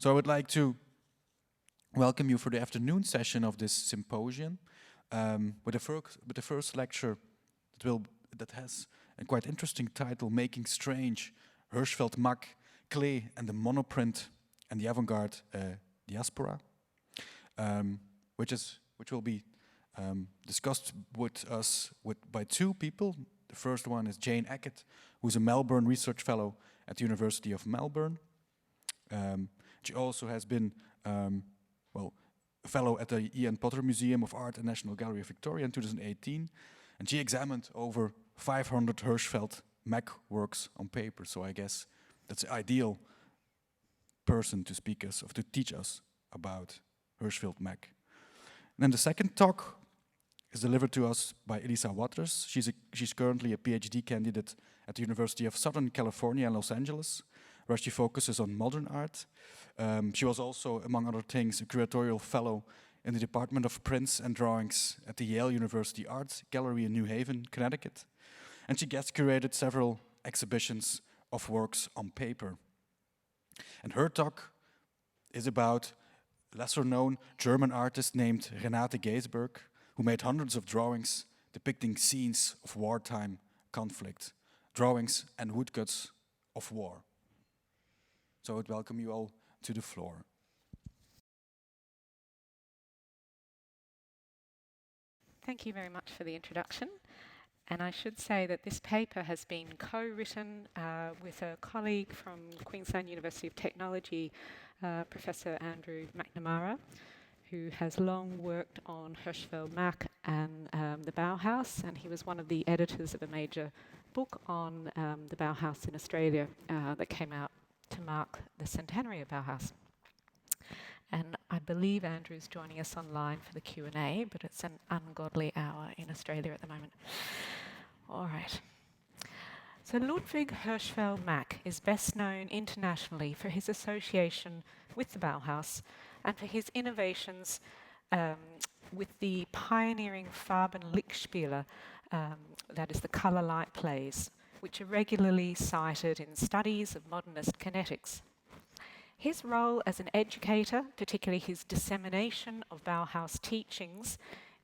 So I would like to welcome you for the afternoon session of this symposium with the first lecture that has a quite interesting title, Making Strange, Hirschfeld-Mack, Klee and the Monoprint and the Avant-Garde Diaspora, which will be discussed with us by two people. The first one is Jane Eckett, who's a Melbourne Research Fellow at the University of Melbourne. She also has been a fellow at the Ian Potter Museum of Art and National Gallery of Victoria in 2018, and she examined over 500 Hirschfeld-Mack works on paper. So I guess that's the ideal person to to teach us about Hirschfeld-Mack. And then the second talk is delivered to us by Elissa. She's currently a PhD candidate at the University of Southern California in Los Angeles, where she focuses on modern art. She was also, among other things, a curatorial fellow in the Department of Prints and Drawings at the Yale University Art Gallery in New Haven, Connecticut. And she guest curated several exhibitions of works on paper. And her talk is about a lesser-known German artist named Renate Geisberg, who made hundreds of drawings depicting scenes of wartime conflict, drawings and woodcuts of war. So I would welcome you all to the floor. Thank you very much for the introduction. And I should say that this paper has been co-written with a colleague from Queensland University of Technology, Professor Andrew McNamara, who has long worked on Hirschfeld-Mack and the Bauhaus, and he was one of the editors of a major book on the Bauhaus in Australia that came out to mark the centenary of Bauhaus. And I believe Andrew's joining us online for the Q&A, but it's an ungodly hour in Australia at the moment. All right. So Ludwig Hirschfeld-Mack is best known internationally for his association with the Bauhaus and for his innovations with the pioneering Farben-Lichtspiele, that is the colour light plays, which are regularly cited in studies of modernist kinetics. His role as an educator, particularly his dissemination of Bauhaus teachings,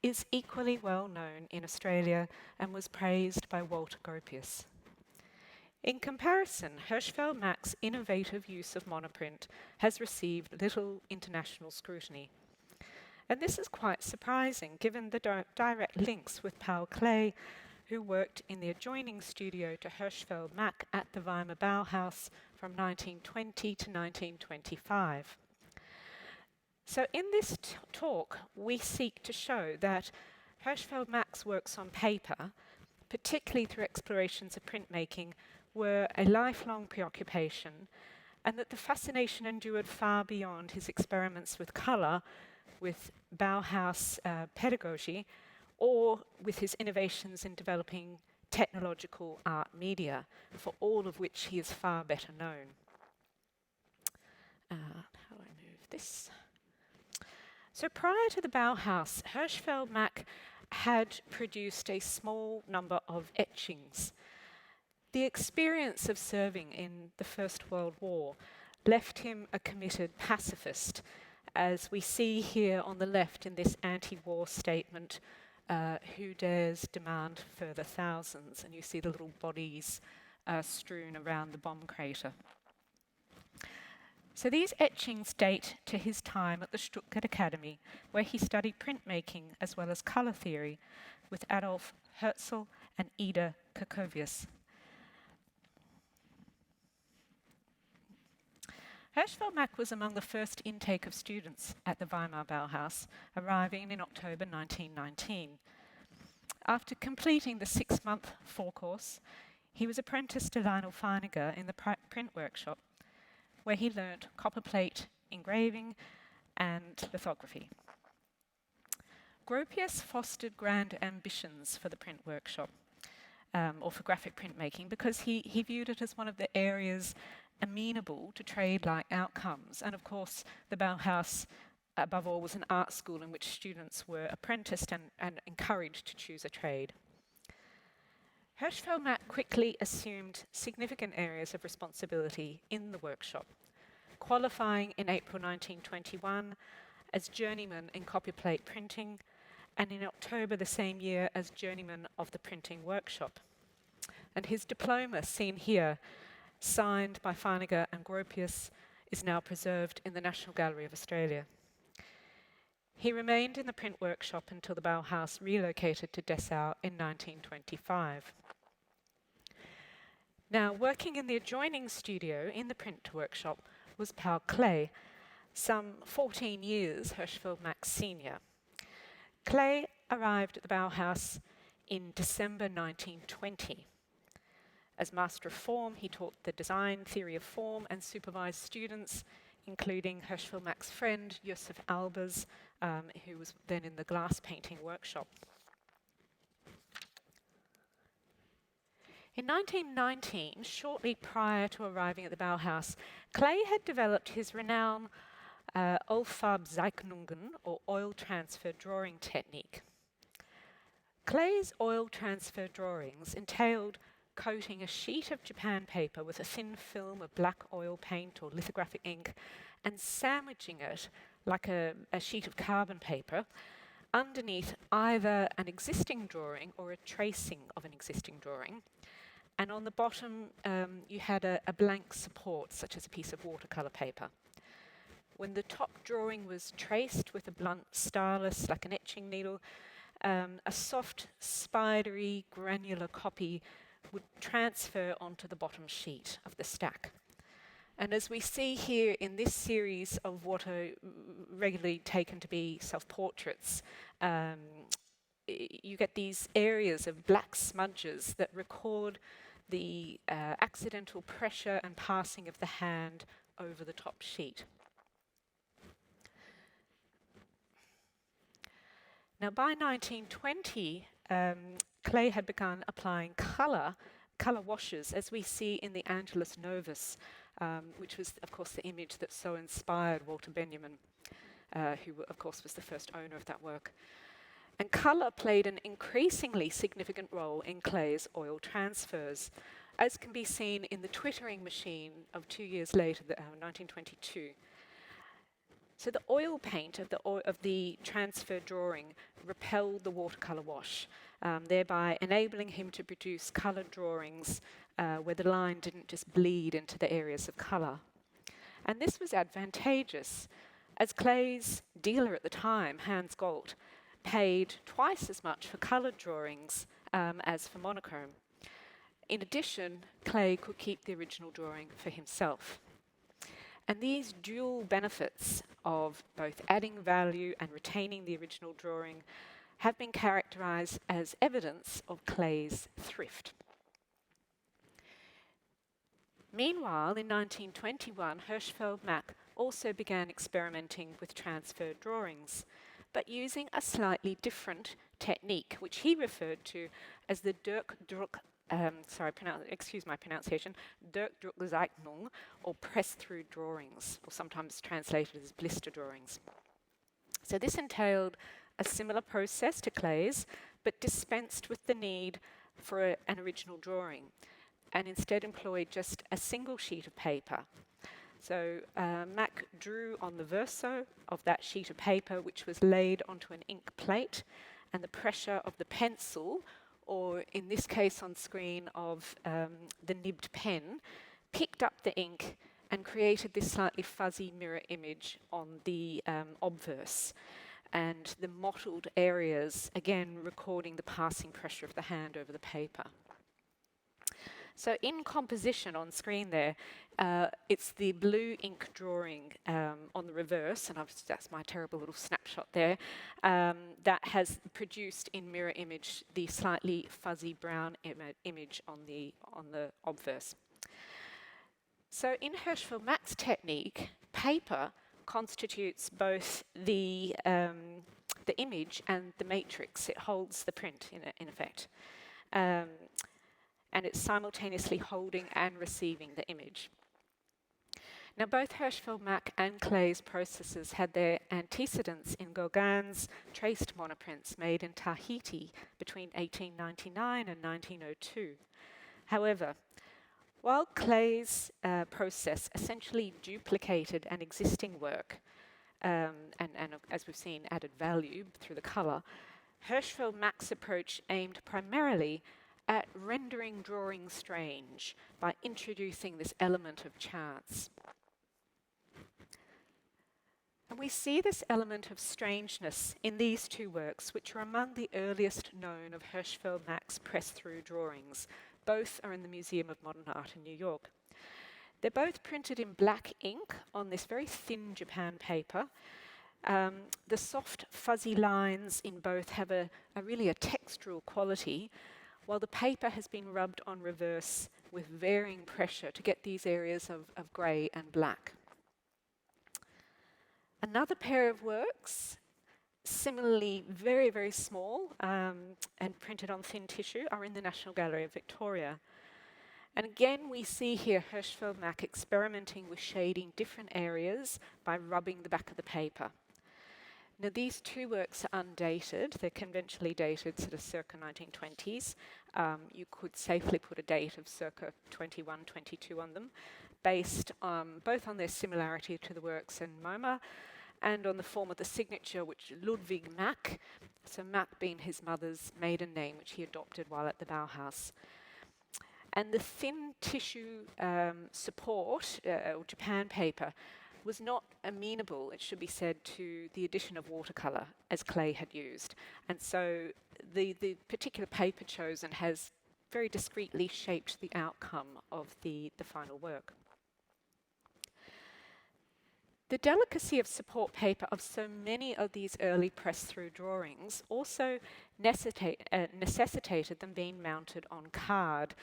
is equally well known in Australia and was praised by Walter Gropius. In comparison, Hirschfeld-Mack's innovative use of monoprint has received little international scrutiny. And this is quite surprising, given the direct links with Paul Klee, who worked in the adjoining studio to Hirschfeld-Mack at the Weimar Bauhaus from 1920 to 1925. So in this talk, we seek to show that Hirschfeld-Mack's works on paper, particularly through explorations of printmaking, were a lifelong preoccupation, and that the fascination endured far beyond his experiments with colour, with Bauhaus pedagogy, or with his innovations in developing technological art media, for all of which he is far better known. How do I move this? So prior to the Bauhaus, Hirschfeld-Mack had produced a small number of etchings. The experience of serving in the First World War left him a committed pacifist, as we see here on the left in this anti-war statement, who dares demand further thousands? And you see the little bodies strewn around the bomb crater. So these etchings date to his time at the Stuttgart Academy, where he studied printmaking as well as colour theory with Adolf Herzl and Ida Kerkovius. Hirschfeld-Mack was among the first intake of students at the Weimar Bauhaus, arriving in October 1919. After completing the 6-month forecourse, he was apprenticed to Lionel Feiniger in the print workshop, where he learnt copperplate engraving and lithography. Gropius fostered grand ambitions for the print workshop, or for graphic printmaking, because he viewed it as one of the areas amenable to trade-like outcomes. And of course, the Bauhaus, above all, was an art school in which students were apprenticed and encouraged to choose a trade. Hirschfeld-Mack quickly assumed significant areas of responsibility in the workshop, qualifying in April 1921 as journeyman in copperplate printing, and in October the same year as journeyman of the printing workshop. And his diploma, seen here, signed by Farniger and Gropius, is now preserved in the National Gallery of Australia. He remained in the print workshop until the Bauhaus relocated to Dessau in 1925. Now, working in the adjoining studio in the print workshop was Paul Klee, some 14 years Hirschfeld-Mack senior. Klee arrived at the Bauhaus in December 1920. As Master of Form, he taught the design theory of form and supervised students, including Hirschfeld-Mack's friend, Josef Albers, who was then in the glass painting workshop. In 1919, shortly prior to arriving at the Bauhaus, Klee had developed his renowned Ölfarbzeichnungen, or oil transfer drawing technique. Klee's oil transfer drawings entailed coating a sheet of Japan paper with a thin film of black oil paint or lithographic ink and sandwiching it like a sheet of carbon paper underneath either an existing drawing or a tracing of an existing drawing. And on the bottom, you had a blank support, such as a piece of watercolour paper. When the top drawing was traced with a blunt stylus, like an etching needle, a soft, spidery, granular copy would transfer onto the bottom sheet of the stack. And as we see here in this series of what are regularly taken to be self-portraits, you get these areas of black smudges that record the accidental pressure and passing of the hand over the top sheet. Now, by 1920, Klee had begun applying colour washes, as we see in the Angelus Novus, which was, of course, the image that so inspired Walter Benjamin, who, of course, was the first owner of that work. And colour played an increasingly significant role in Klee's oil transfers, as can be seen in the twittering machine of 2 years later, 1922. So the oil paint of the transfer drawing repelled the watercolour wash, thereby enabling him to produce coloured drawings where the line didn't just bleed into the areas of colour. And this was advantageous, as Klee's dealer at the time, Hans Gold, paid twice as much for coloured drawings as for monochrome. In addition, Klee could keep the original drawing for himself. And these dual benefits of both adding value and retaining the original drawing have been characterised as evidence of Klee's thrift. Meanwhile, in 1921, Hirschfeld-Mack also began experimenting with transfer drawings, but using a slightly different technique, which he referred to as the excuse my pronunciation, Durchdruckzeichnung, or press-through drawings, or sometimes translated as blister drawings. So this entailed a similar process to Klee's, but dispensed with the need for an original drawing, and instead employed just a single sheet of paper. So Mack drew on the verso of that sheet of paper, which was laid onto an ink plate, and the pressure of the pencil, or in this case on screen of the nibbed pen, picked up the ink and created this slightly fuzzy mirror image on the obverse, and the mottled areas, again recording the passing pressure of the hand over the paper. So in composition on screen there, it's the blue ink drawing on the reverse, and that's my terrible little snapshot there, that has produced in mirror image the slightly fuzzy brown image on the obverse. So in Hirschfeld-Mack's technique, paper constitutes both the image and the matrix. It holds the print in effect. And it's simultaneously holding and receiving the image. Now, both Hirschfeld-Mack and Klee's processes had their antecedents in Gauguin's traced monoprints made in Tahiti between 1899 and 1902. However, While Klee's process essentially duplicated an existing work, and as we've seen, added value through the colour, Hirschfeld-Mack's approach aimed primarily at rendering drawing strange by introducing this element of chance. And we see this element of strangeness in these two works, which are among the earliest known of Hirschfeld-Mack's press-through drawings. Both are in the Museum of Modern Art in New York. They're both printed in black ink on this very thin Japan paper. The soft, fuzzy lines in both have really a textural quality, while the paper has been rubbed on reverse with varying pressure to get these areas of grey and black. Another pair of works, similarly very, very small and printed on thin tissue, are in the National Gallery of Victoria. And again, we see here Hirschfeld-Mack experimenting with shading different areas by rubbing the back of the paper. Now, these two works are undated. They're conventionally dated sort of circa 1920s. You could safely put a date of circa 21, 22 on them, based both on their similarity to the works in MoMA and on the form of the signature, which Ludwig Mack, so Mack being his mother's maiden name, which he adopted while at the Bauhaus. And the thin tissue support, or Japan paper, was not amenable, it should be said, to the addition of watercolour, as Klee had used. And so the particular paper chosen has very discreetly shaped the outcome of the final work. The delicacy of support paper of so many of these early press-through drawings also necessitated them being mounted on card,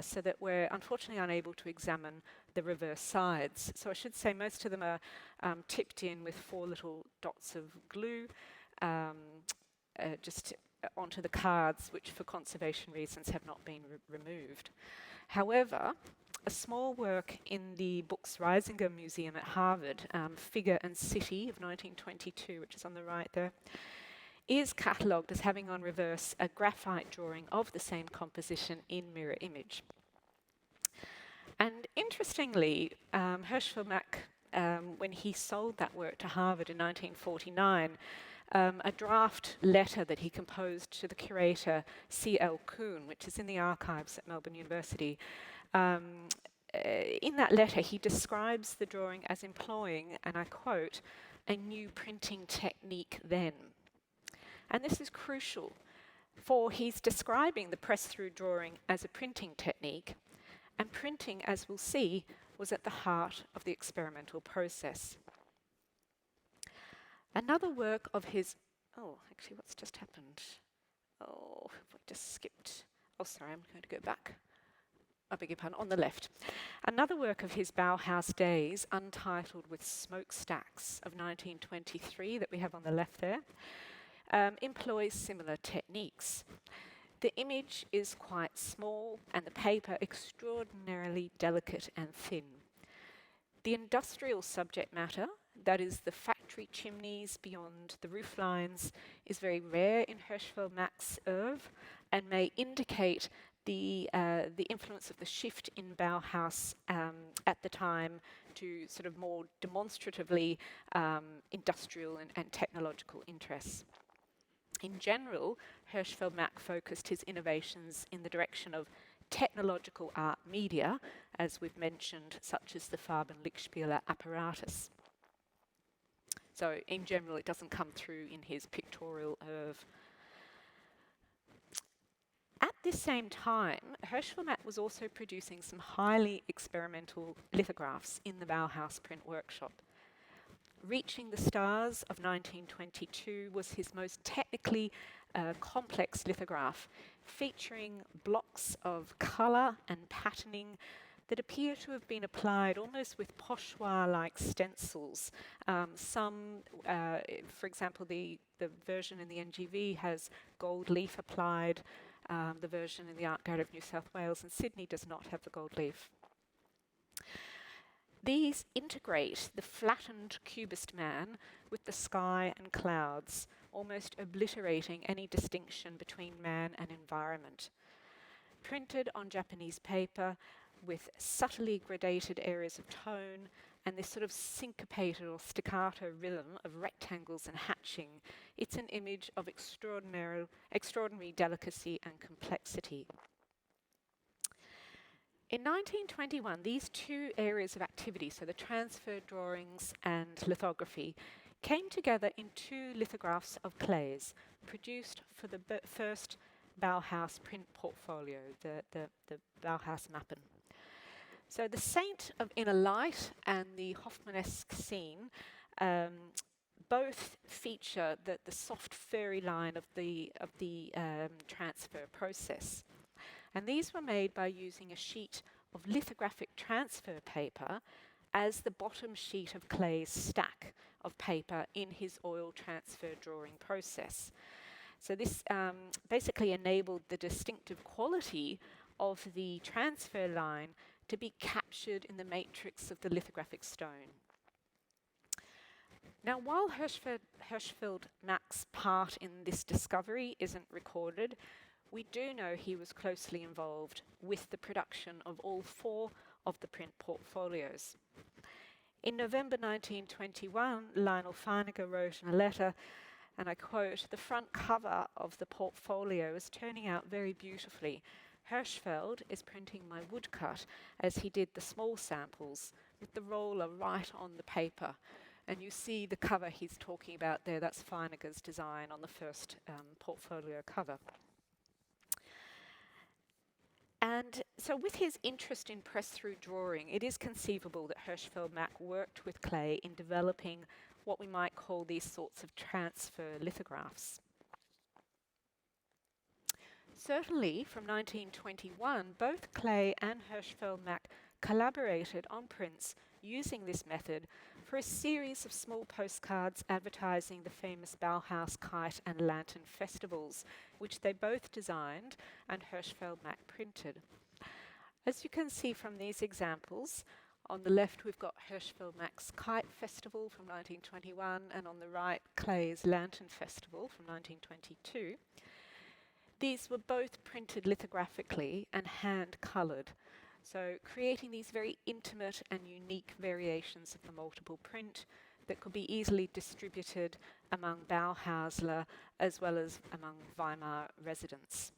so that we're unfortunately unable to examine the reverse sides. So I should say most of them are tipped in with 4 little dots of glue just onto the cards, which for conservation reasons have not been removed. However, a small work in the Books Reisinger Museum at Harvard, Figure and City of 1922, which is on the right there, is catalogued as having on reverse a graphite drawing of the same composition in mirror image. And interestingly, Hirschfeld-Mack, when he sold that work to Harvard in 1949, a draft letter that he composed to the curator C.L. Kuhn, which is in the archives at Melbourne University, in that letter he describes the drawing as employing, and I quote, a new printing technique then. And this is crucial, for he's describing the press-through drawing as a printing technique, and printing, as we'll see, was at the heart of the experimental process. Another work of his... Oh, actually, what's just happened? Oh, I just skipped. Oh, sorry, I'm going to go back. I beg your pardon, on the left. Another work of his Bauhaus days, Untitled with Smokestacks of 1923, that we have on the left there, employs similar techniques. The image is quite small and the paper extraordinarily delicate and thin. The industrial subject matter, that is the factory chimneys beyond the roof lines, is very rare in Hirschfeld-Mack's oeuvre and may indicate the influence of the shift in Bauhaus at the time to sort of more demonstratively industrial and technological interests. In general, Hirschfeld-Mack focused his innovations in the direction of technological art media, as we've mentioned, such as the Farbenlichtspieler apparatus. So in general, it doesn't come through in his pictorial oeuvre. At this same time, Hirschfeld-Mack was also producing some highly experimental lithographs in the Bauhaus print workshop. Reaching the Stars of 1922 was his most technically complex lithograph, featuring blocks of colour and patterning that appear to have been applied almost with pochoir-like stencils. For example, the version in the NGV has gold leaf applied. The version in the Art Gallery of New South Wales and Sydney does not have the gold leaf. These integrate the flattened cubist man with the sky and clouds, almost obliterating any distinction between man and environment. Printed on Japanese paper, with subtly gradated areas of tone and this sort of syncopated or staccato rhythm of rectangles and hatching. It's an image of extraordinary delicacy and complexity. In 1921, these two areas of activity, so the transfer drawings and lithography, came together in two lithographs of Klee's, produced for the first Bauhaus print portfolio, the Bauhaus Mappen. So the Saint of Inner Light and the Hoffmannesque scene both feature the soft furry line of the transfer process. And these were made by using a sheet of lithographic transfer paper as the bottom sheet of Klee's stack of paper in his oil transfer drawing process. So this basically enabled the distinctive quality of the transfer line to be captured in the matrix of the lithographic stone. Now, while Hirschfeld-Mack's part in this discovery isn't recorded, we do know he was closely involved with the production of all four of the print portfolios. In November 1921, Lionel Feininger wrote in a letter, and I quote, "The front cover of the portfolio is turning out very beautifully. Hirschfeld is printing my woodcut as he did the small samples with the roller right on the paper." And you see the cover he's talking about there, that's Feininger's design on the first portfolio cover. And so with his interest in press-through drawing, it is conceivable that Hirschfeld-Mack worked with Klee in developing what we might call these sorts of transfer lithographs. Certainly, from 1921, both Klee and Hirschfeld-Mack collaborated on prints using this method for a series of small postcards advertising the famous Bauhaus kite and lantern festivals, which they both designed and Hirschfeld-Mack printed. As you can see from these examples, on the left we've got Hirschfeld-Mack's Kite Festival from 1921, and on the right Klee's Lantern Festival from 1922. These were both printed lithographically and hand-coloured, so creating these very intimate and unique variations of the multiple print that could be easily distributed among Bauhausler as well as among Weimar residents.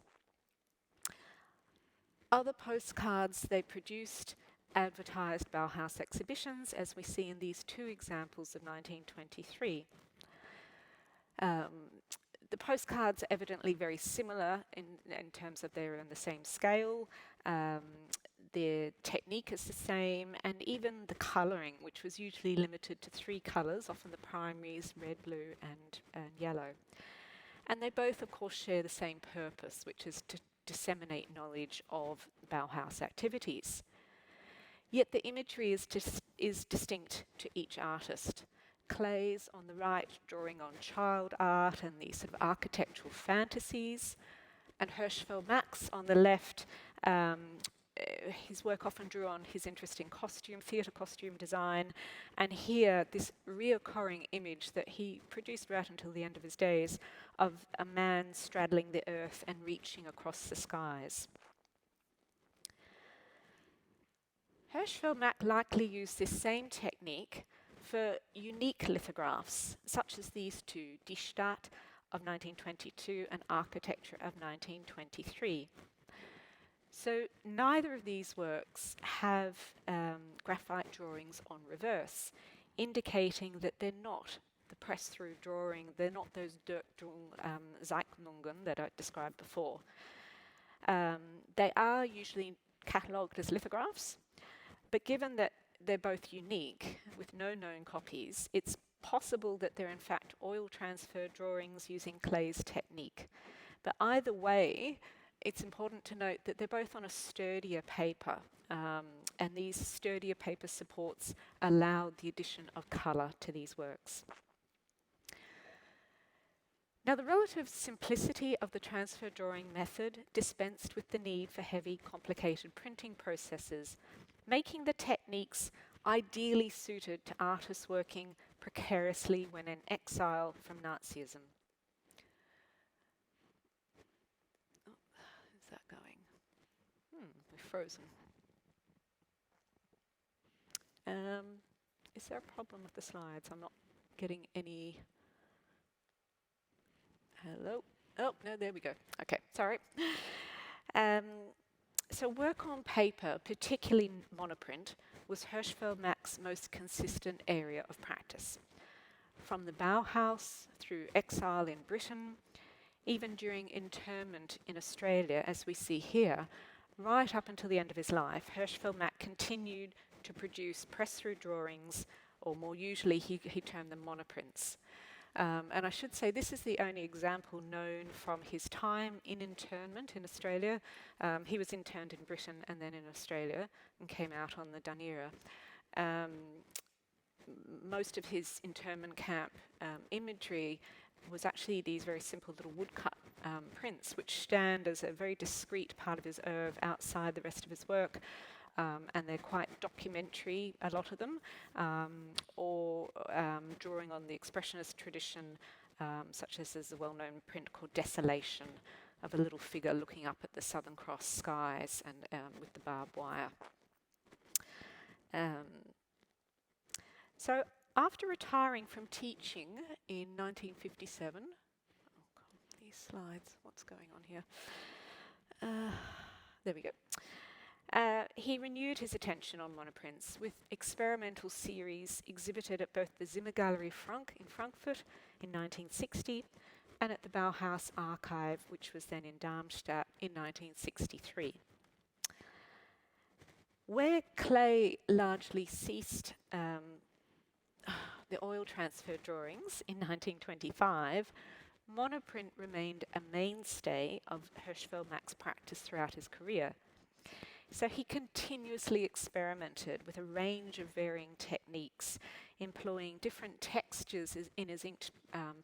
Other postcards they produced advertised Bauhaus exhibitions, as we see in these two examples of 1923. The postcards are evidently very similar in terms of they're on the same scale. Their technique is the same, and even the colouring, which was usually limited to 3 colours, often the primaries, red, blue and yellow. And they both, of course, share the same purpose, which is to disseminate knowledge of Bauhaus activities. Yet the imagery is distinct to each artist. Klee's on the right, drawing on child art and these sort of architectural fantasies, and Hirschfeld-Mack's on the left. His work often drew on his interest in costume, theatre costume design, and here this reoccurring image that he produced right until the end of his days of a man straddling the earth and reaching across the skies. Hirschfeld-Mack likely used this same technique for unique lithographs, such as these two, Die Stadt of 1922 and Architecture of 1923. So neither of these works have graphite drawings on reverse, indicating that they're not the press-through drawing, they're not those Zeichnungen that I described before. They are usually catalogued as lithographs, but given that they're both unique, with no known copies, it's possible that they're in fact oil transfer drawings using Klee's technique. But either way, it's important to note that they're both on a sturdier paper, and these sturdier paper supports allowed the addition of colour to these works. Now, the relative simplicity of the transfer drawing method dispensed with the need for heavy, complicated printing processes, making the techniques ideally suited to artists working precariously when in exile from Nazism. Oh, how's that going? We're frozen. Is there a problem with the slides? I'm not getting any... Hello? Oh, no, there we go. Okay, sorry. So work on paper, particularly monoprint, was Hirschfeld-Mack's most consistent area of practice. From the Bauhaus through exile in Britain, even during internment in Australia, as we see here, right up until the end of his life, Hirschfeld-Mack continued to produce press-through drawings, or more usually he termed them monoprints. And I should say this is the only example known from his time in internment in Australia. He was interned in Britain and then in Australia and came out on the Dunera. Most of his internment camp imagery was actually these very simple little woodcut prints, which stand as a very discrete part of his oeuvre outside the rest of his work. And they're quite documentary, a lot of them, or drawing on the expressionist tradition, such as there's a well-known print called Desolation, of a little figure looking up at the Southern Cross skies and with the barbed wire. So after retiring from teaching in 1957, oh God, these slides, what's going on here? There we go. He renewed his attention on monoprints with experimental series exhibited at both the Zimmer Gallery Frank in Frankfurt in 1960 and at the Bauhaus Archive, which was then in Darmstadt in 1963. Where Klee largely ceased the oil transfer drawings in 1925, monoprint remained a mainstay of Hirschfeld-Mack's practice throughout his career. So he continuously experimented with a range of varying techniques, employing different textures in his inked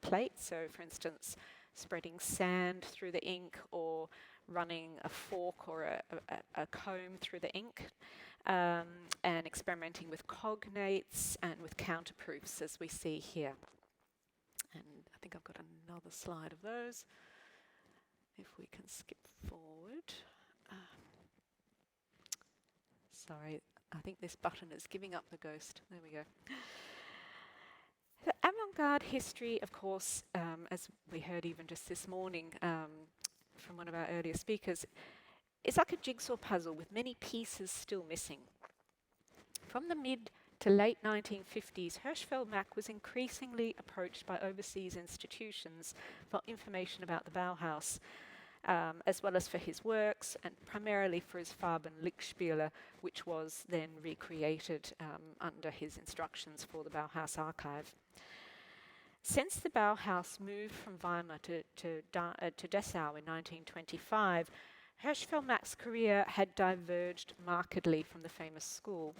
plates. So, for instance, spreading sand through the ink or running a fork or a comb through the ink, and experimenting with cognates and with counterproofs, as we see here. And I think I've got another slide of those. If we can skip forward. Sorry, I think this button is giving up the ghost. There we go. The avant-garde history, of course, as we heard even just this morning from one of our earlier speakers, is like a jigsaw puzzle with many pieces still missing. From the mid to late 1950s, Hirschfeld-Mack was increasingly approached by overseas institutions for information about the Bauhaus, as well as for his works, and primarily for his Farben Lichtspiele, which was then recreated under his instructions for the Bauhaus Archive. Since the Bauhaus moved from Weimar to Dessau in 1925, Hirschfeld-Mack's career had diverged markedly from the famous school.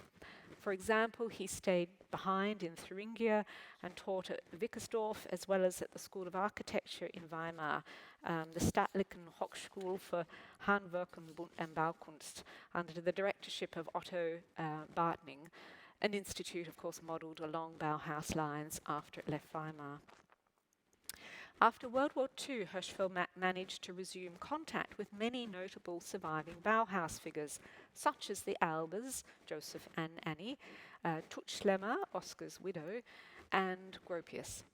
For example, he stayed behind in Thuringia and taught at Wickersdorf, as well as at the School of Architecture in Weimar, the Staatlichen Hochschule für Handwerk und Baukunst, under the directorship of Otto Bartning, an institute, of course, modelled along Bauhaus lines after it left Weimar. After World War II, Hirschfeld-Mack managed to resume contact with many notable surviving Bauhaus figures, such as the Albers, Joseph and Annie, Tutschlemmer, Oscar's widow, and Gropius.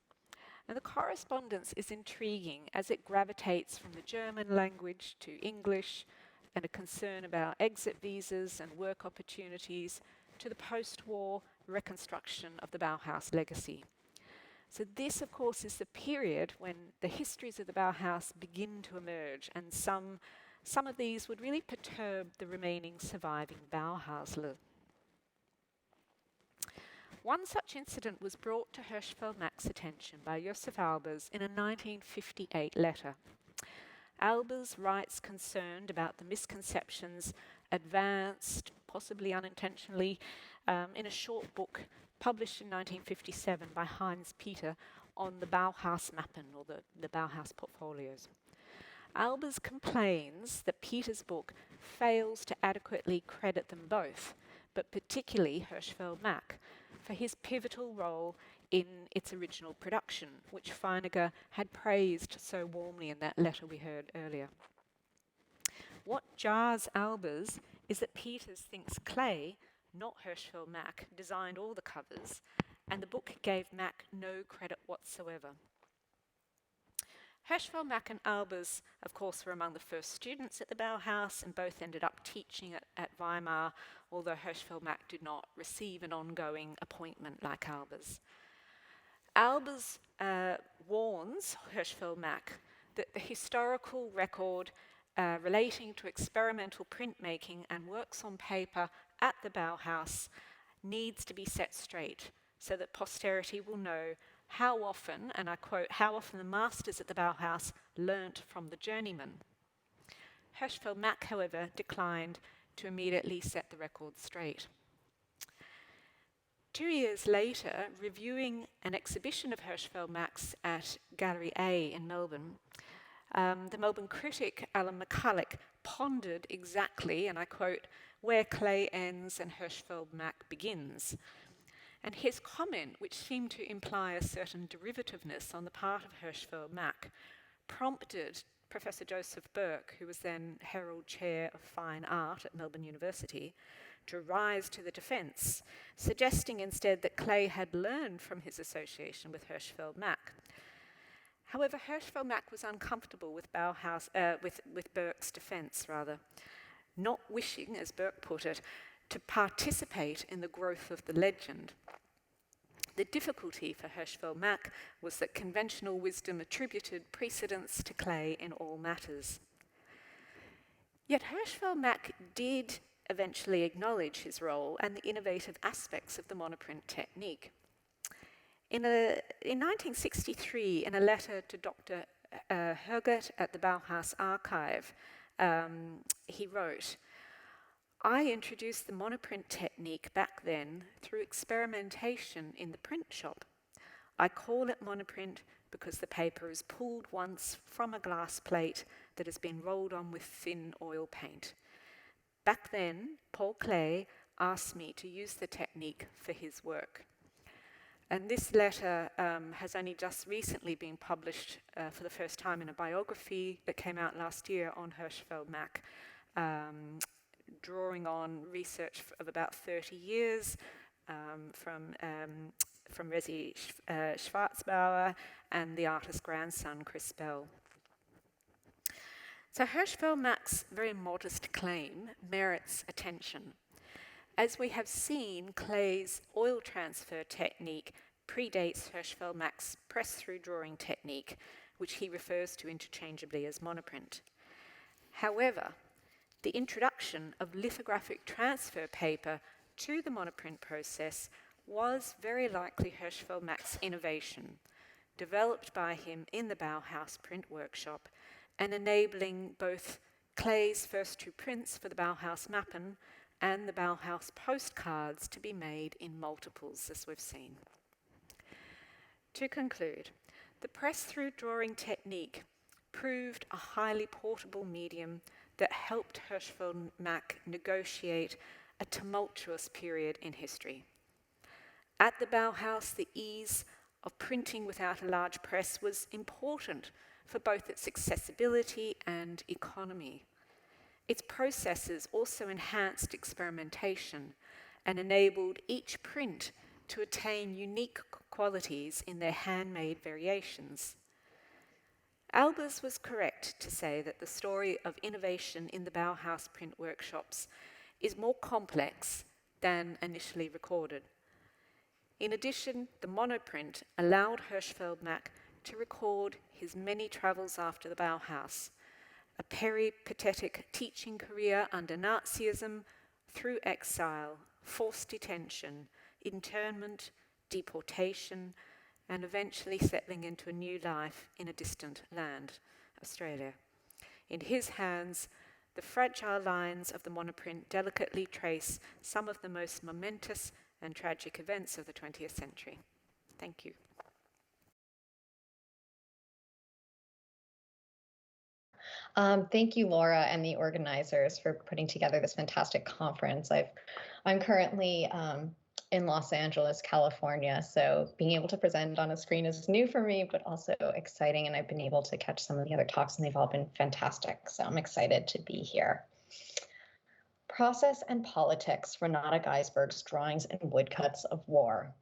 And the correspondence is intriguing as it gravitates from the German language to English, and a concern about exit visas and work opportunities, to the post-war reconstruction of the Bauhaus legacy. So this, of course, is the period when the histories of the Bauhaus begin to emerge, and some of these would really perturb the remaining surviving Bauhausler. One such incident was brought to Hirschfeld-Mack's attention by Josef Albers in a 1958 letter. Albers writes concerned about the misconceptions advanced, possibly unintentionally, in a short book published in 1957 by Heinz Peter on the Bauhausmappen, or the Bauhaus portfolios. Albers complains that Peter's book fails to adequately credit them both, but particularly Hirschfeld-Mack, for his pivotal role in its original production, which Feininger had praised so warmly in that letter we heard earlier. What jars Albers is that Peters thinks Klee, not Hirschfeld-Mack, designed all the covers, and the book gave Mack no credit whatsoever. Hirschfeld-Mack and Albers, of course, were among the first students at the Bauhaus, and both ended up teaching at Weimar, although Hirschfeld-Mack did not receive an ongoing appointment like Albers. Albers warns Hirschfeld-Mack that the historical record relating to experimental printmaking and works on paper at the Bauhaus needs to be set straight so that posterity will know how often, and I quote, how often the masters at the Bauhaus learnt from the journeyman. Hirschfeld-Mack, however, declined to immediately set the record straight. 2 years later, reviewing an exhibition of Hirschfeld-Mack's at Gallery A in Melbourne, the Melbourne critic Alan McCulloch pondered exactly, and I quote, where Klee ends and Hirschfeld-Mack begins. And his comment, which seemed to imply a certain derivativeness on the part of Hirschfeld-Mack, prompted Professor Joseph Burke, who was then Herald Chair of Fine Art at Melbourne University, to rise to the defence, suggesting instead that Klee had learned from his association with Hirschfeld-Mack. However, Hirschfeld-Mack was uncomfortable with with Burke's defence, not wishing, as Burke put it, to participate in the growth of the legend. The difficulty for Hirschfeld-Mack was that conventional wisdom attributed precedence to Klee in all matters. Yet Hirschfeld-Mack did eventually acknowledge his role and the innovative aspects of the monoprint technique. In 1963, in a letter to Dr. Eckett at the Bauhaus Archive, he wrote, I introduced the monoprint technique back then through experimentation in the print shop. I call it monoprint because the paper is pulled once from a glass plate that has been rolled on with thin oil paint. Back then, Paul Klee asked me to use the technique for his work. And this letter has only just recently been published for the first time in a biography that came out last year on Hirschfeld-Mack, drawing on research of about 30 years from Resi Schwarzbauer and the artist's grandson, Chris Bell. So Hirschfeld-Mack's very modest claim merits attention. As we have seen, Klee's oil transfer technique predates Hirschfeld-Mack's press-through drawing technique, which he refers to interchangeably as monoprint. However, the introduction of lithographic transfer paper to the monoprint process was very likely Hirschfeld-Mack's innovation, developed by him in the Bauhaus print workshop and enabling both Klee's first two prints for the Bauhaus Mappen and the Bauhaus postcards to be made in multiples, as we've seen. To conclude, the press-through drawing technique proved a highly portable medium that helped Hirschfeld-Mack negotiate a tumultuous period in history. At the Bauhaus, the ease of printing without a large press was important for both its accessibility and economy. Its processes also enhanced experimentation and enabled each print to attain unique qualities in their handmade variations. Albers was correct to say that the story of innovation in the Bauhaus print workshops is more complex than initially recorded. In addition, the monoprint allowed Hirschfeld-Mack to record his many travels after the Bauhaus, a peripatetic teaching career under Nazism, through exile, forced detention, internment, deportation, and eventually settling into a new life in a distant land, Australia. In his hands, the fragile lines of the monoprint delicately trace some of the most momentous and tragic events of the 20th century. Thank you. Thank you, Laura, and the organizers for putting together this fantastic conference. I'm currently in Los Angeles, California, so being able to present on a screen is new for me, but also exciting, and I've been able to catch some of the other talks, and they've all been fantastic, so I'm excited to be here. Process and Politics, Renate Geisberg's Drawings and Woodcuts of War.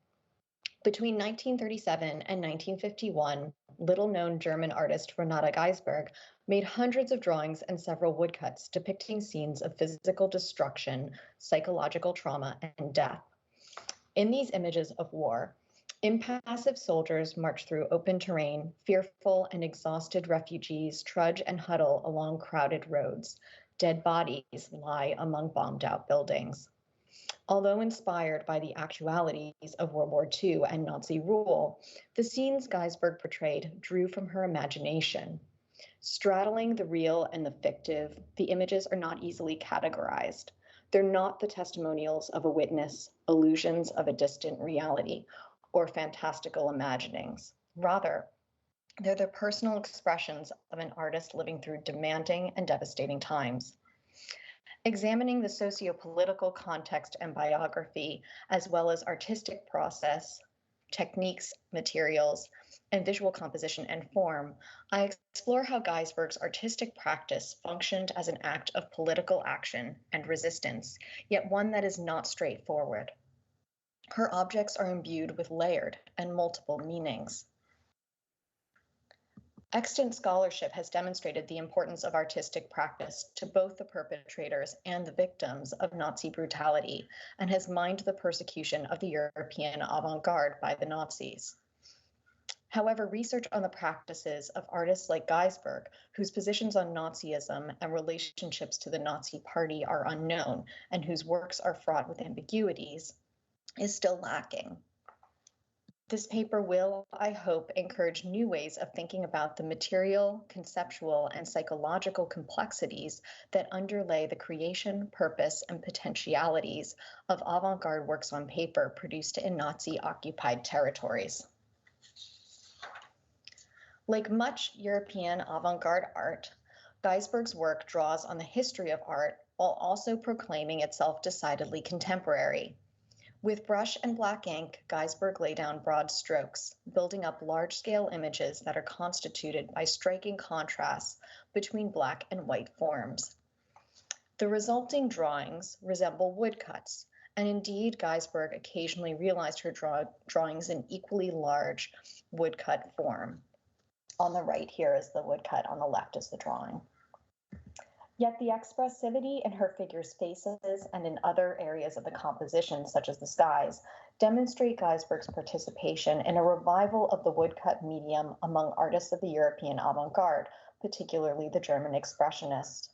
Between 1937 and 1951, little-known German artist Renate Geisberg made hundreds of drawings and several woodcuts depicting scenes of physical destruction, psychological trauma, and death. In these images of war, impassive soldiers march through open terrain, fearful and exhausted refugees trudge and huddle along crowded roads. Dead bodies lie among bombed-out buildings. Although inspired by the actualities of World War II and Nazi rule, the scenes Geisberg portrayed drew from her imagination. Straddling the real and the fictive, the images are not easily categorized. They're not the testimonials of a witness, illusions of a distant reality, or fantastical imaginings. Rather, they're the personal expressions of an artist living through demanding and devastating times. Examining the socio-political context and biography, as well as artistic process, techniques, materials, and visual composition and form, I explore how Geisberg's artistic practice functioned as an act of political action and resistance, yet one that is not straightforward. Her objects are imbued with layered and multiple meanings. Extant scholarship has demonstrated the importance of artistic practice to both the perpetrators and the victims of Nazi brutality, and has mined the persecution of the European avant-garde by the Nazis. However, research on the practices of artists like Geisberg, whose positions on Nazism and relationships to the Nazi Party are unknown, and whose works are fraught with ambiguities, is still lacking. This paper will, I hope, encourage new ways of thinking about the material, conceptual, and psychological complexities that underlay the creation, purpose, and potentialities of avant-garde works on paper produced in Nazi-occupied territories. Like much European avant-garde art, Geisberg's work draws on the history of art while also proclaiming itself decidedly contemporary. With brush and black ink, Geisberg laid down broad strokes, building up large-scale images that are constituted by striking contrasts between black and white forms. The resulting drawings resemble woodcuts, and indeed Geisberg occasionally realized her drawings in equally large woodcut form. On the right here is the woodcut, on the left is the drawing. Yet the expressivity in her figures' faces and in other areas of the composition, such as the skies, demonstrate Geisberg's participation in a revival of the woodcut medium among artists of the European avant-garde, particularly the German expressionists.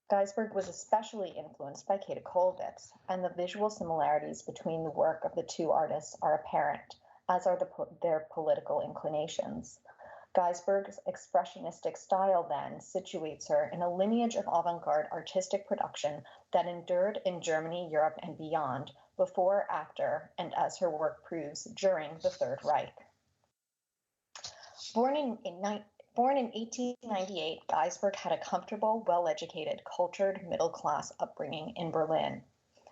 Geisberg was especially influenced by Käthe Kollwitz, and the visual similarities between the work of the two artists are apparent, as are their political inclinations. Geisberg's expressionistic style then situates her in a lineage of avant-garde artistic production that endured in Germany, Europe, and beyond, before, after, and as her work proves, during the Third Reich. Born in 1898, Geisberg had a comfortable, well-educated, cultured, middle-class upbringing in Berlin.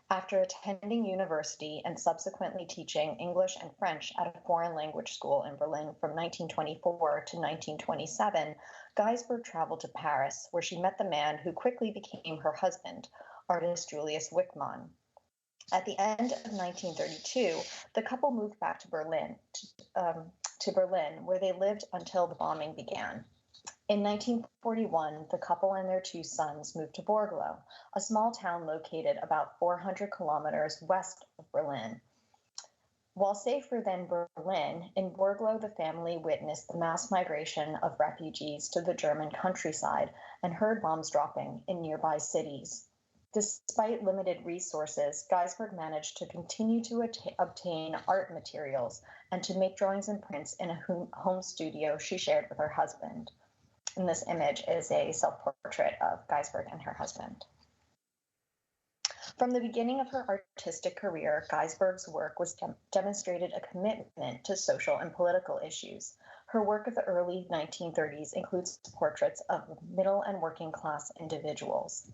After attending university and subsequently teaching English and French at a foreign language school in Berlin from 1924 to 1927, Geisberg traveled to Paris, where she met the man who quickly became her husband, artist Julius Wickmann. At the end of 1932, the couple moved back to Berlin, where they lived until the bombing began. In 1941, the couple and their two sons moved to Borglo, a small town located about 400 kilometers west of Berlin. While safer than Berlin, in Borglo the family witnessed the mass migration of refugees to the German countryside and heard bombs dropping in nearby cities. Despite limited resources, Geisberg managed to continue to obtain art materials and to make drawings and prints in a home studio she shared with her husband. And this image is a self-portrait of Geisberg and her husband. From the beginning of her artistic career, Geisberg's work was demonstrated a commitment to social and political issues. Her work of the early 1930s includes portraits of middle and working class individuals.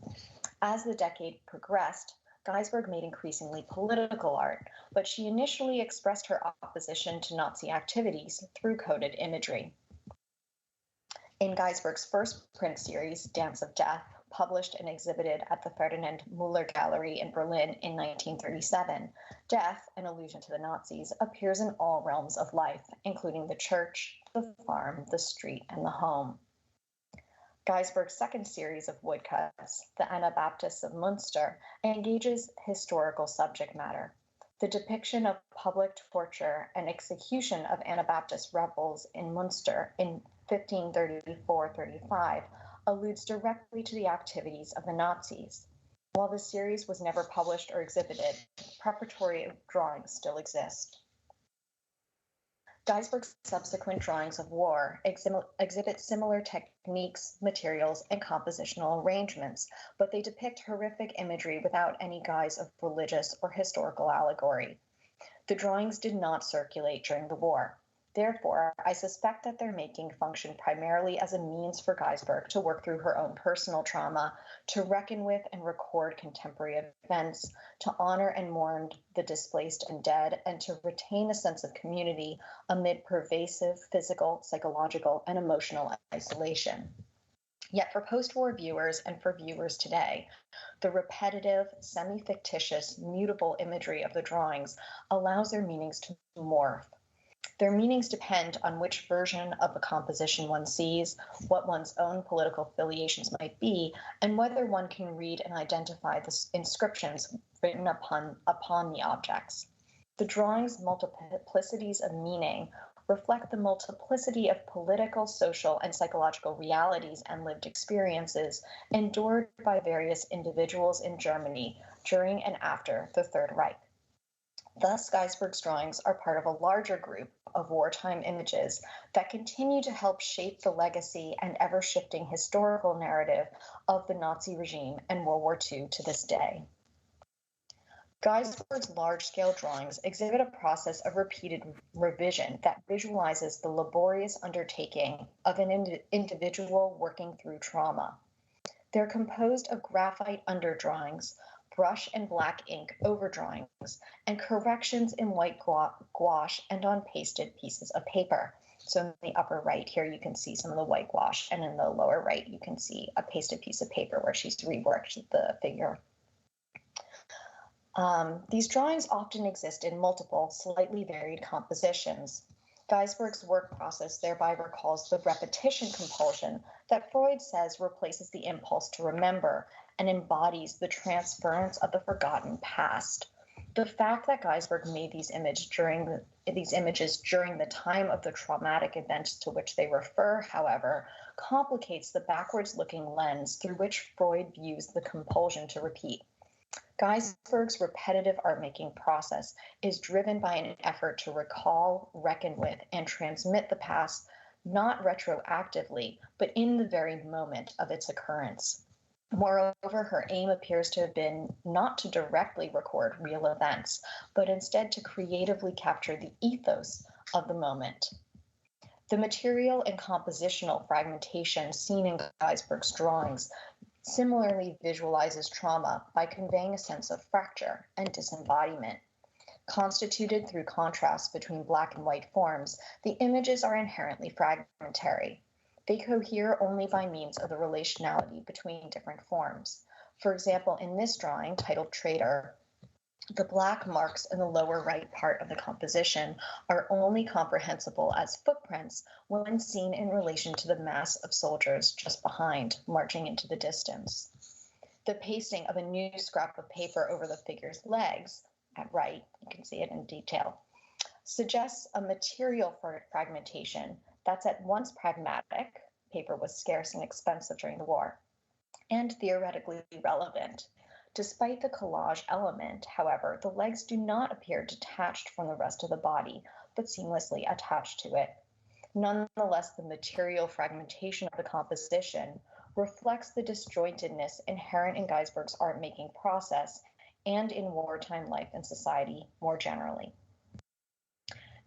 As the decade progressed, Geisberg made increasingly political art, but she initially expressed her opposition to Nazi activities through coded imagery. In Geisberg's first print series, Dance of Death, published and exhibited at the Ferdinand Müller Gallery in Berlin in 1937, death, an allusion to the Nazis, appears in all realms of life, including the church, the farm, the street, and the home. Geisberg's second series of woodcuts, The Anabaptists of Munster, engages historical subject matter. The depiction of public torture and execution of Anabaptist rebels in Munster in 1534-35 alludes directly to the activities of the Nazis. While the series was never published or exhibited, preparatory drawings still exist. Geisberg's subsequent drawings of war exhibit similar techniques, materials, and compositional arrangements, but they depict horrific imagery without any guise of religious or historical allegory. The drawings did not circulate during the war. Therefore, I suspect that their making functioned primarily as a means for Geisberg to work through her own personal trauma, to reckon with and record contemporary events, to honor and mourn the displaced and dead, and to retain a sense of community amid pervasive physical, psychological, and emotional isolation. Yet for post-war viewers and for viewers today, the repetitive, semi-fictitious, mutable imagery of the drawings allows their meanings to morph. Their meanings depend on which version of the composition one sees, what one's own political affiliations might be, and whether one can read and identify the inscriptions written upon the objects. The drawings' multiplicities of meaning reflect the multiplicity of political, social, and psychological realities and lived experiences endured by various individuals in Germany during and after the Third Reich. Thus, Geisberg's drawings are part of a larger group of wartime images that continue to help shape the legacy and ever-shifting historical narrative of the Nazi regime and World War II to this day. Geisberg's large-scale drawings exhibit a process of repeated revision that visualizes the laborious undertaking of an individual working through trauma. They're composed of graphite underdrawings, brush and black ink overdrawings, and corrections in white gouache and on pasted pieces of paper. So in the upper right here, you can see some of the white gouache, and in the lower right, you can see a pasted piece of paper where she's reworked the figure. These drawings often exist in multiple, slightly varied compositions. Geisberg's work process thereby recalls the repetition compulsion that Freud says replaces the impulse to remember and embodies the transference of the forgotten past. The fact that Geisberg made these images during the time of the traumatic events to which they refer, however, complicates the backwards-looking lens through which Freud views the compulsion to repeat. Geisberg's repetitive art-making process is driven by an effort to recall, reckon with, and transmit the past, not retroactively, but in the very moment of its occurrence. Moreover, her aim appears to have been not to directly record real events, but instead to creatively capture the ethos of the moment. The material and compositional fragmentation seen in Geisberg's drawings similarly visualizes trauma by conveying a sense of fracture and disembodiment. Constituted through contrast between black and white forms, the images are inherently fragmentary. They cohere only by means of the relationality between different forms. For example, in this drawing, titled Traitor, the black marks in the lower right part of the composition are only comprehensible as footprints when seen in relation to the mass of soldiers just behind, marching into the distance. The pasting of a new scrap of paper over the figure's legs, at right, you can see it in detail, suggests a material fragmentation that's at once pragmatic, paper was scarce and expensive during the war, and theoretically relevant. Despite the collage element, however, the legs do not appear detached from the rest of the body, but seamlessly attached to it. Nonetheless, the material fragmentation of the composition reflects the disjointedness inherent in Geisberg's art-making process and in wartime life and society more generally.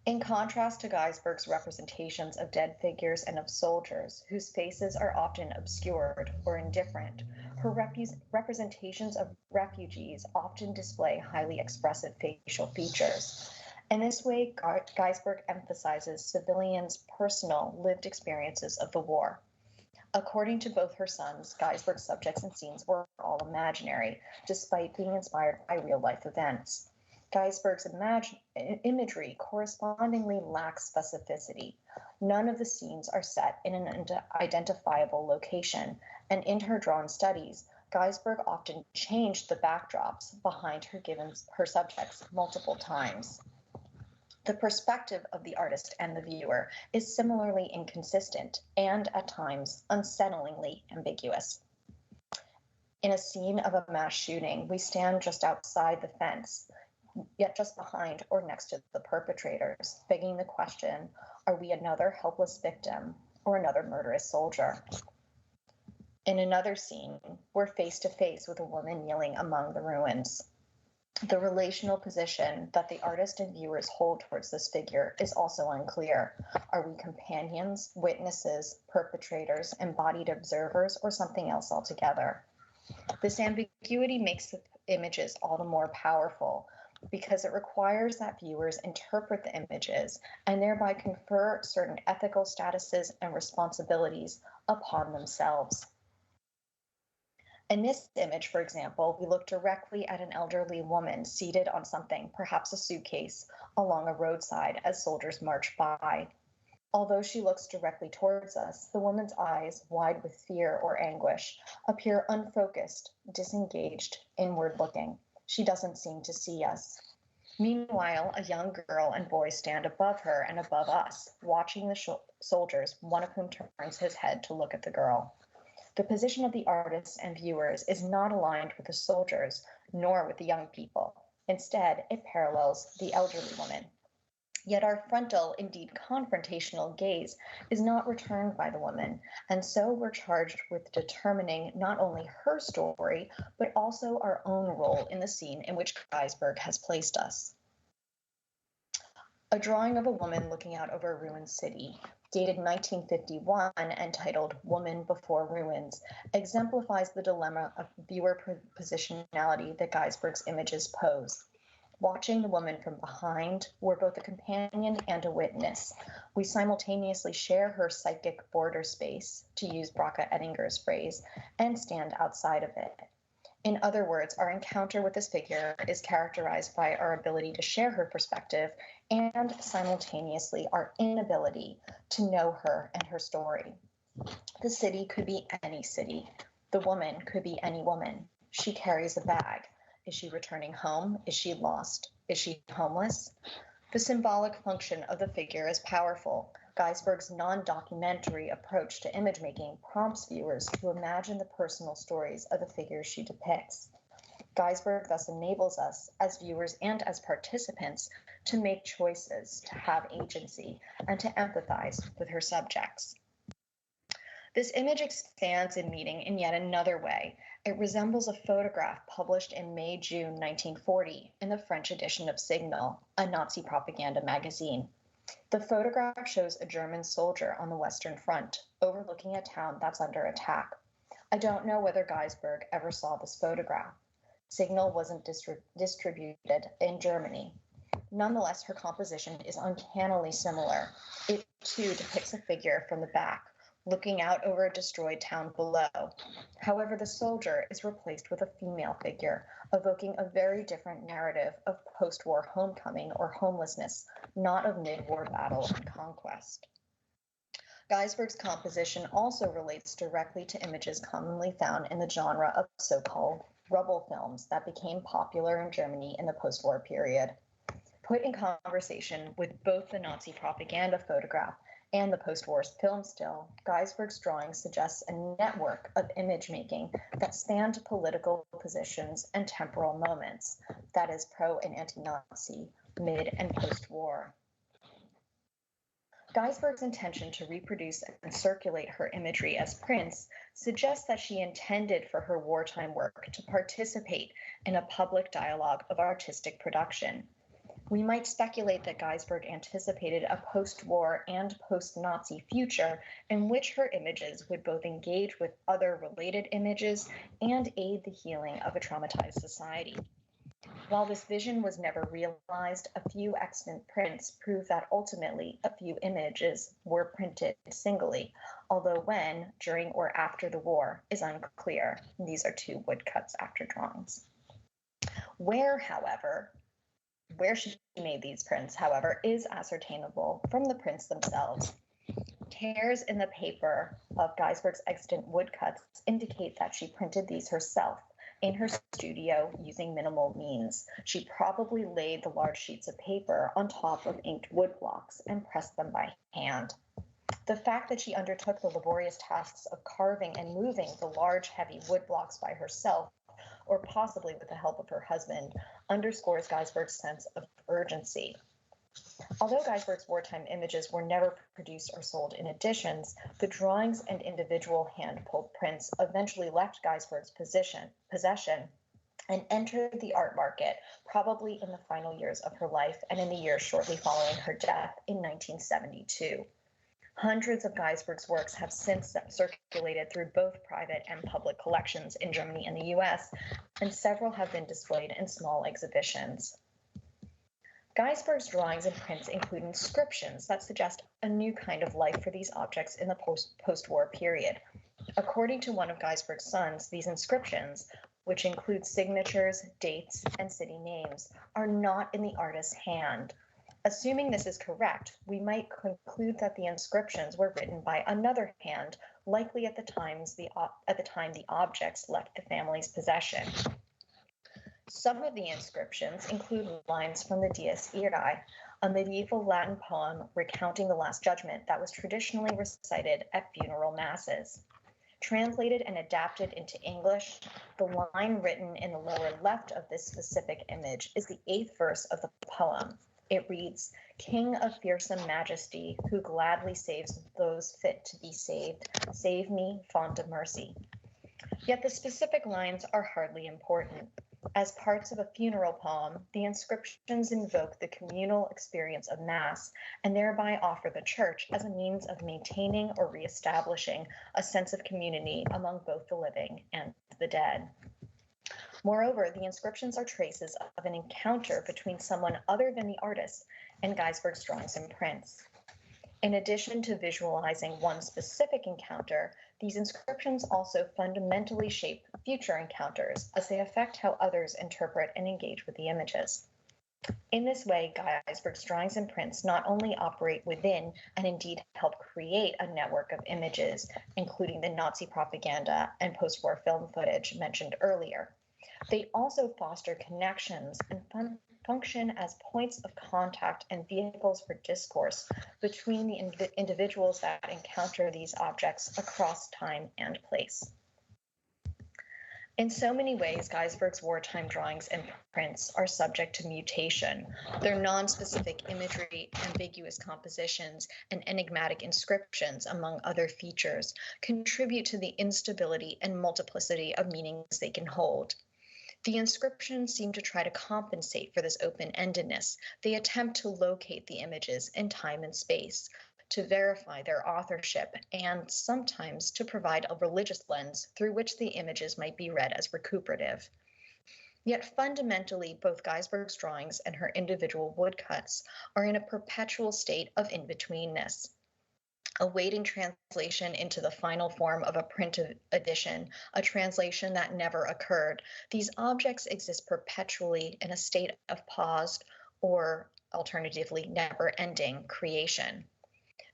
In contrast to Geisberg's representations of dead figures and of soldiers, whose faces are often obscured or indifferent, her representations of refugees often display highly expressive facial features. In this way, Geisberg emphasizes civilians' personal lived experiences of the war. According to both her sons, Geisberg's subjects and scenes were all imaginary, despite being inspired by real-life events. Geisberg's imagery correspondingly lacks specificity. None of the scenes are set in an identifiable location, and in her drawn studies, Geisberg often changed the backdrops behind her subjects multiple times. The perspective of the artist and the viewer is similarly inconsistent and, at times, unsettlingly ambiguous. In a scene of a mass shooting, we stand just outside the fence, yet just behind or next to the perpetrators, begging the question, are we another helpless victim or another murderous soldier? In another scene, we're face to face with a woman kneeling among the ruins. The relational position that the artist and viewers hold towards this figure is also unclear. Are we companions, witnesses, perpetrators, embodied observers, or something else altogether? This ambiguity makes the images all the more powerful because it requires that viewers interpret the images and thereby confer certain ethical statuses and responsibilities upon themselves. In this image, for example, we look directly at an elderly woman seated on something, perhaps a suitcase, along a roadside as soldiers march by. Although she looks directly towards us, the woman's eyes, wide with fear or anguish, appear unfocused, disengaged, inward-looking. She doesn't seem to see us. Meanwhile, a young girl and boy stand above her and above us, watching the soldiers, one of whom turns his head to look at the girl. The position of the artists and viewers is not aligned with the soldiers, nor with the young people. Instead, it parallels the elderly woman. Yet our frontal, indeed confrontational gaze is not returned by the woman, and so we're charged with determining not only her story, but also our own role in the scene in which Geisberg has placed us. A drawing of a woman looking out over a ruined city, dated 1951 and titled Woman Before Ruins, exemplifies the dilemma of viewer positionality that Geisberg's images pose. Watching the woman from behind, we're both a companion and a witness. We simultaneously share her psychic border space, to use Bracha Ettinger's phrase, and stand outside of it. In other words, our encounter with this figure is characterized by our ability to share her perspective and simultaneously our inability to know her and her story. The city could be any city. The woman could be any woman. She carries a bag. Is she returning home? Is she lost? Is she homeless? The symbolic function of the figure is powerful. Geisberg's non-documentary approach to image making prompts viewers to imagine the personal stories of the figures she depicts. Geisberg thus enables us, as viewers and as participants, to make choices, to have agency, and to empathize with her subjects. This image expands in meaning in yet another way. It resembles a photograph published in May-June 1940 in the French edition of Signal, a Nazi propaganda magazine. The photograph shows a German soldier on the Western Front, overlooking a town that's under attack. I don't know whether Geisberg ever saw this photograph. Signal wasn't distributed in Germany. Nonetheless, her composition is uncannily similar. It, too, depicts a figure from the back, looking out over a destroyed town below. However, the soldier is replaced with a female figure, evoking a very different narrative of post-war homecoming or homelessness, not of mid-war battle and conquest. Geisberg's composition also relates directly to images commonly found in the genre of so-called rubble films that became popular in Germany in the post-war period. Put in conversation with both the Nazi propaganda photograph and the post-war film still, Geisberg's drawing suggests a network of image making that spanned political positions and temporal moments, that is, pro and anti-Nazi, mid and post-war. Geisberg's intention to reproduce and circulate her imagery as prints suggests that she intended for her wartime work to participate in a public dialogue of artistic production. We might speculate that Geisberg anticipated a post-war and post-Nazi future in which her images would both engage with other related images and aid the healing of a traumatized society. While this vision was never realized, a few extant prints prove that ultimately a few images were printed singly, although when, during, or after the war is unclear. These are 2 woodcuts after drawings. Where she made these prints, however, is ascertainable from the prints themselves. Tears in the paper of Geisberg's extant woodcuts indicate that she printed these herself in her studio using minimal means. She probably laid the large sheets of paper on top of inked wood blocks and pressed them by hand. The fact that she undertook the laborious tasks of carving and moving the large, heavy wood blocks by herself, or possibly with the help of her husband, underscores Geisberg's sense of urgency. Although Geisberg's wartime images were never produced or sold in editions, the drawings and individual hand-pulled prints eventually left Geisberg's possession and entered the art market, probably in the final years of her life and in the years shortly following her death in 1972. Hundreds of Geisberg's works have since circulated through both private and public collections in Germany and the US, and several have been displayed in small exhibitions. Geisberg's drawings and prints include inscriptions that suggest a new kind of life for these objects in the post-war period. According to one of Geisberg's sons, these inscriptions, which include signatures, dates, and city names, are not in the artist's hand. Assuming this is correct, we might conclude that the inscriptions were written by another hand, likely at the time the objects left the family's possession. Some of the inscriptions include lines from the Dies Irae, a medieval Latin poem recounting the Last Judgment that was traditionally recited at funeral masses. Translated and adapted into English, the line written in the lower left of this specific image is the 8th verse of the poem. It reads, "King of fearsome majesty, who gladly saves those fit to be saved, save me, font of mercy." Yet the specific lines are hardly important. As parts of a funeral poem, the inscriptions invoke the communal experience of Mass and thereby offer the Church as a means of maintaining or reestablishing a sense of community among both the living and the dead. Moreover, the inscriptions are traces of an encounter between someone other than the artist and Geisberg's drawings and prints. In addition to visualizing one specific encounter, these inscriptions also fundamentally shape future encounters as they affect how others interpret and engage with the images. In this way, Geisberg's drawings and prints not only operate within and indeed help create a network of images, including the Nazi propaganda and post-war film footage mentioned earlier, they also foster connections and function as points of contact and vehicles for discourse between the individuals that encounter these objects across time and place. In so many ways, Geisberg's wartime drawings and prints are subject to mutation. Their non-specific imagery, ambiguous compositions, and enigmatic inscriptions, among other features, contribute to the instability and multiplicity of meanings they can hold. The inscriptions seem to try to compensate for this open-endedness. They attempt to locate the images in time and space, to verify their authorship, and sometimes to provide a religious lens through which the images might be read as recuperative. Yet fundamentally, both Geisberg's drawings and her individual woodcuts are in a perpetual state of in-betweenness. Awaiting translation into the final form of a print edition, a translation that never occurred, these objects exist perpetually in a state of paused or alternatively never-ending creation.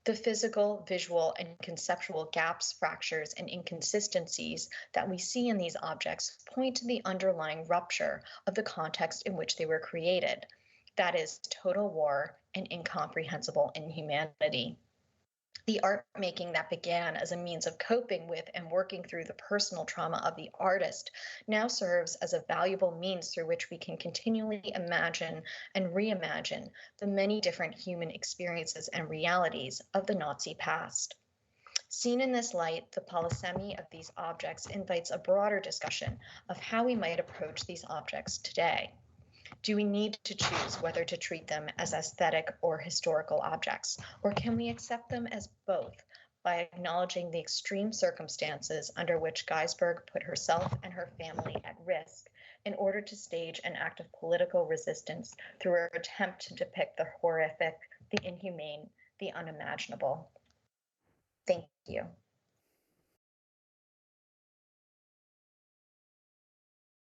The physical, visual, and conceptual gaps, fractures, and inconsistencies that we see in these objects point to the underlying rupture of the context in which they were created, that is, total war and incomprehensible inhumanity. The art making that began as a means of coping with and working through the personal trauma of the artist now serves as a valuable means through which we can continually imagine and reimagine the many different human experiences and realities of the Nazi past. Seen in this light, the polysemy of these objects invites a broader discussion of how we might approach these objects today. Do we need to choose whether to treat them as aesthetic or historical objects, or can we accept them as both by acknowledging the extreme circumstances under which Geisberg put herself and her family at risk, in order to stage an act of political resistance through an attempt to depict the horrific, the inhumane, the unimaginable. Thank you.